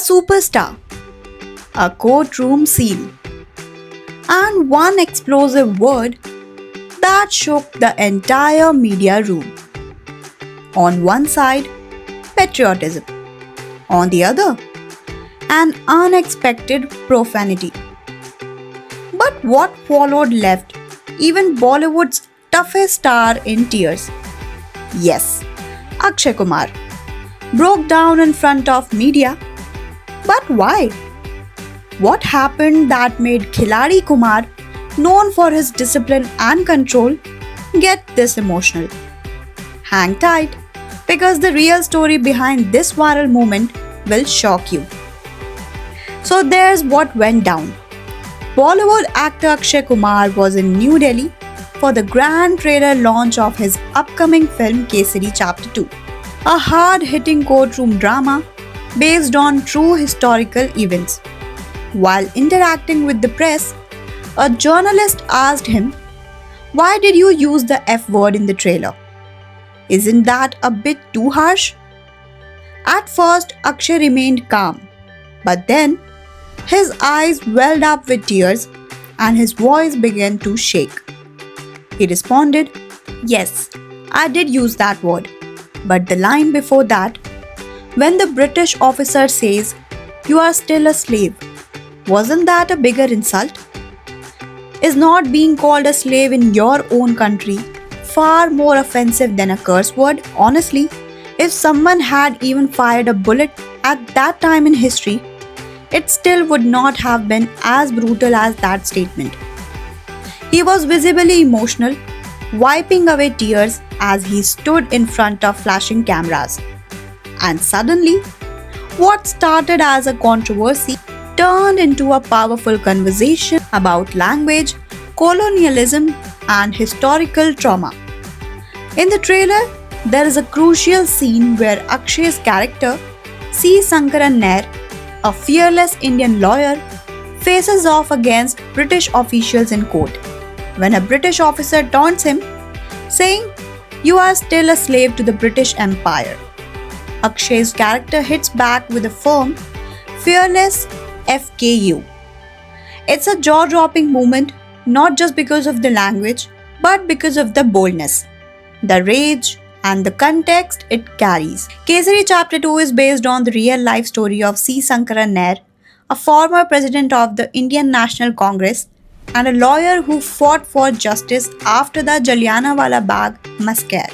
superstar, a courtroom scene, and one explosive word that shook the entire media room. On one side, patriotism. On the other, an unexpected profanity. But what followed left even Bollywood's toughest star in tears. Yes, Akshay Kumar broke down in front of media. But why? What happened that made Khiladi Kumar, known for his discipline and control, get this emotional? Hang tight, because the real story behind this viral moment will shock you. So there's what went down. Bollywood actor Akshay Kumar was in New Delhi for the grand trailer launch of his upcoming film Kesari Chapter 2, a hard-hitting courtroom drama based on true historical events. While interacting with the press, a journalist asked him, "Why did you use the F word in the trailer? Isn't that a bit too harsh?" At first, Akshay remained calm, but then his eyes welled up with tears and his voice began to shake. He responded, "Yes, I did use that word. But the line before that, when the British officer says, 'You are still a slave,' wasn't that a bigger insult? Is not being called a slave in your own country far more offensive than a curse word? Honestly, if someone had even fired a bullet at that time in history, it still would not have been as brutal as that statement." He was visibly emotional, wiping away tears as he stood in front of flashing cameras. And suddenly, what started as a controversy turned into a powerful conversation about language, colonialism, and historical trauma. In the trailer, there is a crucial scene where Akshay's character, C. Sankaran Nair, a fearless Indian lawyer, faces off against British officials in court. When a British officer taunts him, saying, "You are still a slave to the British Empire," Akshay's character hits back with a firm, fearless FKU. It's a jaw-dropping moment, not just because of the language, but because of the boldness, the rage, and the context it carries. Kesari Chapter 2 is based on the real-life story of C. Sankaran Nair, a former president of the Indian National Congress and a lawyer who fought for justice after the Jallianwala Bagh massacre,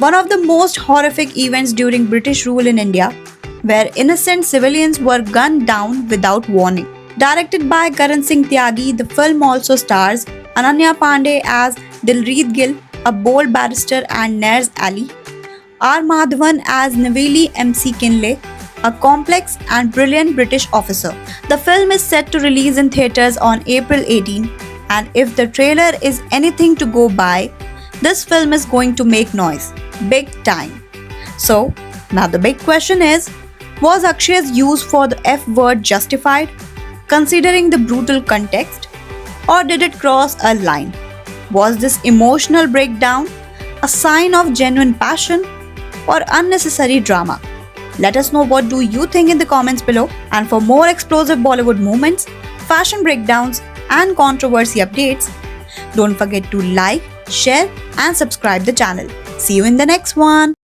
one of the most horrific events during British rule in India, where innocent civilians were gunned down without warning. Directed by Karan Singh Tyagi, the film also stars Ananya Pandey as Dilreet Gill, a bold barrister and Nair's ally, R. Madhavan as Naveli MC Kinley, a complex and brilliant British officer. The film is set to release in theatres on April 18, and if the trailer is anything to go by, this film is going to make noise, big time. So, now the big question is, was Akshay's use for the F word justified, considering the brutal context, or did it cross a line? Was this emotional breakdown a sign of genuine passion or unnecessary drama? Let us know what do you think in the comments below. And for more explosive Bollywood moments, fashion breakdowns, and controversy updates, don't forget to like, share, and subscribe the channel. See you in the next one.